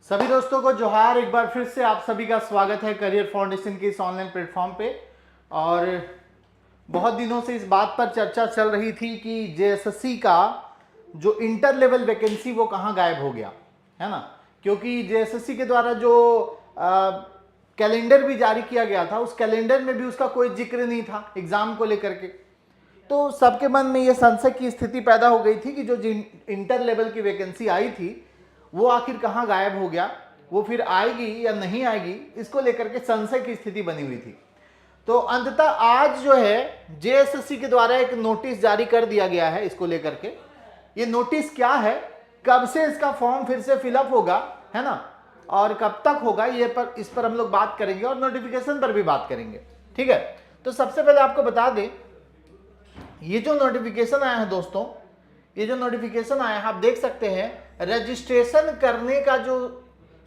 सभी दोस्तों को जोहार। एक बार फिर से आप सभी का स्वागत है करियर फाउंडेशन के इस ऑनलाइन प्लेटफॉर्म पे। और बहुत दिनों से इस बात पर चर्चा चल रही थी कि जेएसएससी का जो इंटर लेवल वैकेंसी वो कहाँ गायब हो गया है ना। क्योंकि जेएसएससी के द्वारा जो कैलेंडर भी जारी किया गया था, उस कैलेंडर में भी उसका कोई जिक्र नहीं था एग्जाम को लेकर के। तो सबके मन में ये संशय की स्थिति पैदा हो गई थी कि जो इंटर लेवल की वैकेंसी आई थी वो आखिर कहाँ गायब हो गया, वो फिर आएगी या नहीं आएगी, इसको लेकर के संशय की स्थिति बनी हुई थी। तो अंततः आज जो है जेएसएससी के द्वारा एक नोटिस जारी कर दिया गया है इसको लेकर के। ये नोटिस क्या है, कब से इसका फॉर्म फिर से फिलअप होगा, है ना, और कब तक होगा, इस पर हम लोग बात करेंगे और नोटिफिकेशन पर भी बात करेंगे। ठीक है, तो सबसे पहले आपको बता दें, ये जो नोटिफिकेशन आया है दोस्तों, ये जो नोटिफिकेशन आया है आप देख सकते हैं, रजिस्ट्रेशन करने का जो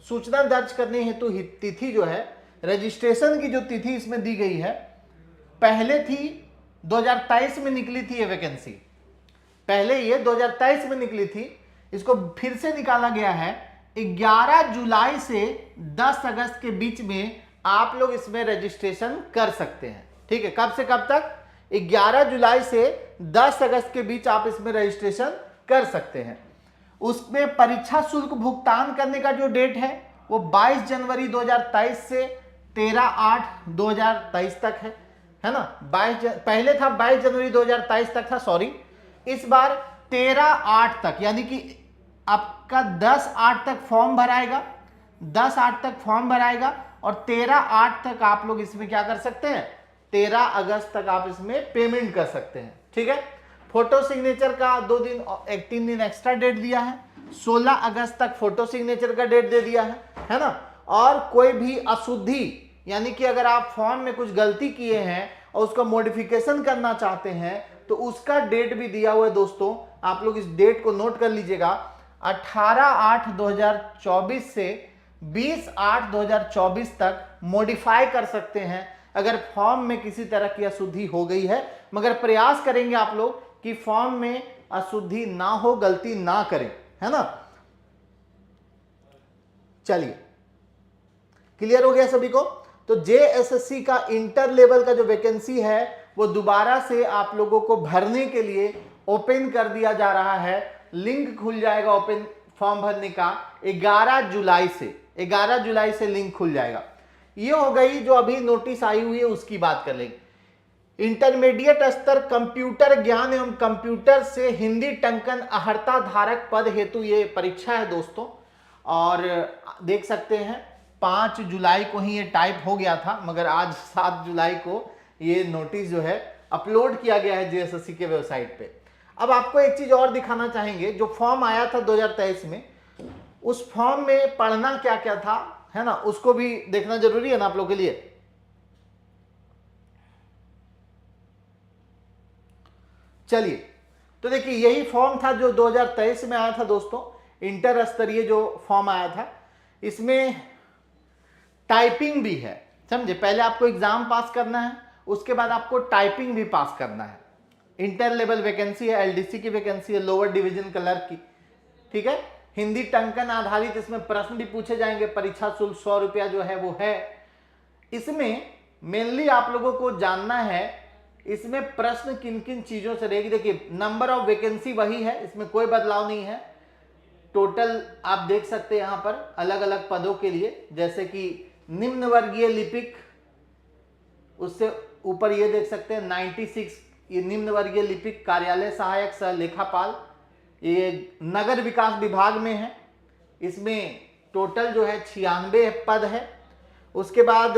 सूचना दर्ज करने हेतु तिथि जो है, रजिस्ट्रेशन की जो तिथि इसमें दी गई है, पहले थी 2023 में निकली थी ये वैकेंसी, पहले ये 2023 में निकली थी। इसको फिर से निकाला गया है 11 जुलाई से 10 अगस्त के बीच में आप लोग इसमें रजिस्ट्रेशन कर सकते हैं। ठीक है, कब से कब तक? 11 जुलाई से 10 अगस्त के बीच आप इसमें रजिस्ट्रेशन कर सकते हैं। उसमें परीक्षा शुल्क भुगतान करने का जो डेट है वो 22 जनवरी 2023 से 13/8/2023 तक है ना। पहले था 22 जनवरी 2023 तक था, सॉरी, इस बार 13/8 तक, यानी कि आपका 10/8 तक फॉर्म भराएगा, 10/8 तक फॉर्म भराएगा और 13/8 तक आप लोग इसमें क्या कर सकते हैं, 13 अगस्त तक आप इसमें पेमेंट कर सकते हैं। ठीक है, फोटो सिग्नेचर का 3 दिन एक्स्ट्रा डेट दिया है, 16 अगस्त तक फोटो सिग्नेचर का डेट दे दिया है ना। और कोई भी अशुद्धि, यानी कि अगर आप फॉर्म में कुछ गलती किए हैं और उसका मॉडिफिकेशन करना चाहते हैं तो उसका डेट भी दिया हुआ है दोस्तों। आप लोग इस डेट को नोट कर लीजिएगा, 18/8/2024 से 20/8/2024 तक मॉडिफाई कर सकते हैं अगर फॉर्म में किसी तरह की अशुद्धि हो गई है। मगर प्रयास करेंगे आप लोग कि फॉर्म में अशुद्धि ना हो, गलती ना करें, है ना। चलिए, क्लियर हो गया सभी को। तो जेएसएससी का इंटर लेवल का जो वैकेंसी है वो दोबारा से आप लोगों को भरने के लिए ओपन कर दिया जा रहा है। लिंक खुल जाएगा ओपन फॉर्म भरने का 11 जुलाई से, 11 जुलाई से लिंक खुल जाएगा। ये हो गई जो अभी नोटिस आई हुई है उसकी बात कर लेंगे। इंटरमीडिएट स्तर कंप्यूटर ज्ञान एवं कंप्यूटर से हिंदी टंकन अहर्ता धारक पद हेतु ये परीक्षा है दोस्तों। और देख सकते हैं 5 जुलाई को ही ये टाइप हो गया था, मगर आज 7 जुलाई को ये नोटिस जो है अपलोड किया गया है जेएसएससी के वेबसाइट पे। अब आपको एक चीज और दिखाना चाहेंगे, जो फॉर्म आया था 2023 में, उस फॉर्म में पढ़ना क्या क्या था, है ना, उसको भी देखना जरूरी है ना आप लोग के लिए। चलिए, तो देखिए यही फॉर्म था जो 2023 में आया था दोस्तों, इंटर स्तरीय जो फॉर्म आया था। इसमें टाइपिंग भी है, समझे। पहले आपको एग्जाम पास करना है, उसके बाद आपको टाइपिंग भी पास करना है। इंटर लेवल वैकेंसी है, एलडीसी की वैकेंसी है, लोअर डिवीजन क्लर्क की। ठीक है, हिंदी टंकन आधारित इसमें प्रश्न भी पूछे जाएंगे। परीक्षा शुल्क 100 रुपया जो है वो है। इसमें मेनली आप लोगों को जानना है इसमें प्रश्न किन किन चीजों से रहेगी। देखिए, नंबर ऑफ वैकेंसी वही है, इसमें कोई बदलाव नहीं है। टोटल आप देख सकते हैं यहां पर अलग अलग पदों के लिए, जैसे कि निम्न वर्गीय लिपिक, उससे ऊपर ये देख सकते हैं 96, ये निम्न वर्गीय लिपिक कार्यालय सहायक सह लेखापाल, ये नगर विकास विभाग में है। इसमें टोटल जो है 96 पद है। उसके बाद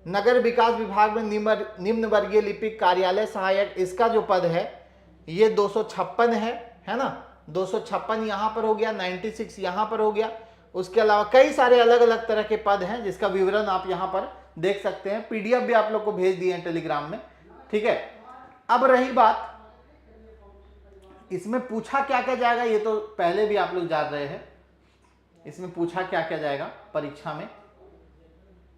नगर विकास विभाग में निम्न वर्गीय लिपिक कार्यालय सहायक, इसका जो पद है ये 256 है ना। 256 यहां पर हो गया, 96 यहां पर हो गया। उसके अलावा कई सारे अलग अलग तरह के पद हैं जिसका विवरण आप यहां पर देख सकते हैं। पीडीएफ भी आप लोग को भेज दिए हैं टेलीग्राम में। ठीक है, अब रही बात इसमें पूछा क्या क्या जाएगा, ये तो पहले भी आप लोग जान रहे हैं। इसमें पूछा क्या क्या जाएगा परीक्षा में।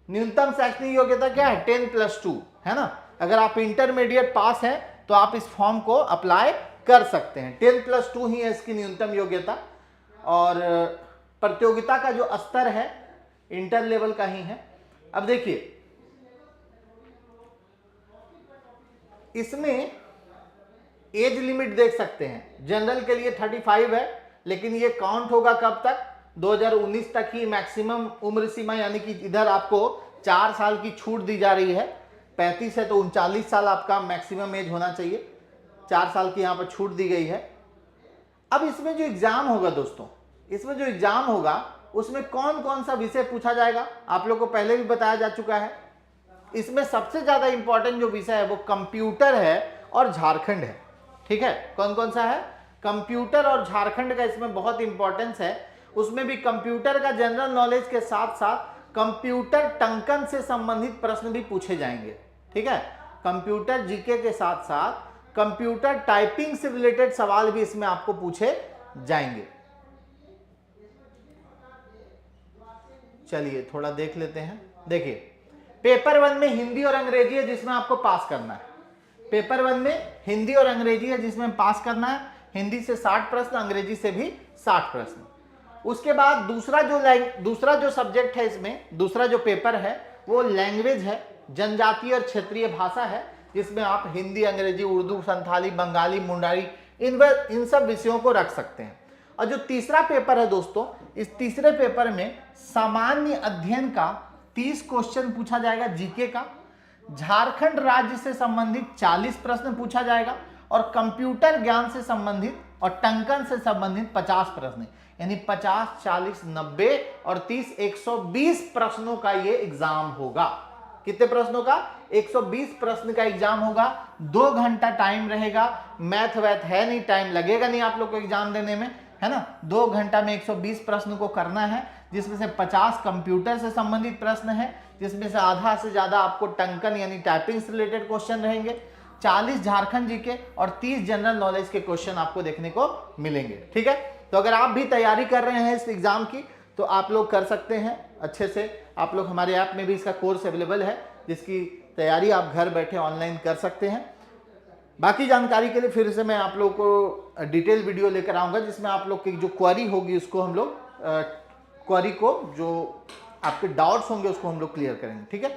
न्यूनतम शैक्षणिक योग्यता क्या है, 10+2, है ना। अगर आप इंटरमीडिएट पास हैं तो आप इस फॉर्म को अप्लाई कर सकते हैं। 10+2 ही है इसकी न्यूनतम योग्यता। और प्रतियोगिता का जो स्तर है इंटर लेवल का ही है। अब देखिए इसमें एज लिमिट देख सकते हैं, जनरल के लिए 35 है, लेकिन ये काउंट होगा कब तक, 2019 तक ही मैक्सिमम उम्र सीमा, यानी कि इधर आपको 4 साल की छूट दी जा रही है। 35 है तो 39 साल आपका मैक्सिमम एज होना चाहिए, 4 साल की यहाँ पर छूट दी गई है। अब इसमें जो एग्जाम होगा दोस्तों, इसमें जो एग्जाम होगा उसमें कौन कौन सा विषय पूछा जाएगा, आप लोग को पहले भी बताया जा चुका है। इसमें सबसे ज्यादा इंपॉर्टेंट जो विषय है वो कंप्यूटर है और झारखंड है। ठीक है, कौन कौन सा है, कंप्यूटर और झारखंड का इसमें बहुत इंपॉर्टेंस है। उसमें भी कंप्यूटर का जनरल नॉलेज के साथ साथ कंप्यूटर टंकन से संबंधित प्रश्न भी पूछे जाएंगे। ठीक है, कंप्यूटर जीके के साथ साथ कंप्यूटर टाइपिंग से रिलेटेड सवाल भी इसमें आपको पूछे जाएंगे। चलिए थोड़ा देख लेते हैं। देखिए पेपर 1 में हिंदी और अंग्रेजी है जिसमें आपको पास करना है। पेपर 1 में हिंदी और अंग्रेजी है जिसमें पास करना है। हिंदी से 60 प्रश्न, अंग्रेजी से भी 60 प्रश्न। उसके बाद दूसरा जो सब्जेक्ट है इसमें, दूसरा जो पेपर है वो लैंग्वेज है, जनजातीय और क्षेत्रीय भाषा है, जिसमें आप हिंदी, अंग्रेजी, उर्दू, संथाली, बंगाली, मुंडारी इन सब विषयों को रख सकते हैं। और जो तीसरा पेपर है दोस्तों, इस तीसरे पेपर में सामान्य अध्ययन का 30 क्वेश्चन पूछा जाएगा जीके का, झारखंड राज्य से संबंधित 40 प्रश्न पूछा जाएगा और कंप्यूटर ज्ञान से संबंधित और टंकन से संबंधित 50 प्रश्न, यानी 50, 40, 90 और 30, 120 प्रश्नों का ये एग्जाम होगा। कितने प्रश्नों का, 120 प्रश्न का एग्जाम होगा। 2 घंटा टाइम रहेगा। मैथ वैथ है नहीं, टाइम लगेगा नहीं आप लोग को एग्जाम देने में, है ना। 2 घंटा में 120 प्रश्न को करना है, जिसमें से 50 कंप्यूटर से संबंधित प्रश्न है, जिसमें से आधा से ज्यादा आपको टंकन यानी टाइपिंग से रिलेटेड क्वेश्चन रहेंगे। 40 झारखंड जी के और 30 जनरल नॉलेज के क्वेश्चन आपको देखने को मिलेंगे। ठीक है, तो अगर आप भी तैयारी कर रहे हैं इस एग्जाम की तो आप लोग कर सकते हैं अच्छे से। आप लोग हमारे ऐप में भी इसका कोर्स अवेलेबल है, जिसकी तैयारी आप घर बैठे ऑनलाइन कर सकते हैं। बाकी जानकारी के लिए फिर से मैं आप लोग को डिटेल वीडियो लेकर आऊंगा, जिसमें आप लोग की जो क्वेरी होगी उसको हम लोग क्वेरी को, जो आपके डाउट्स होंगे उसको हम लोग क्लियर करेंगे। ठीक है।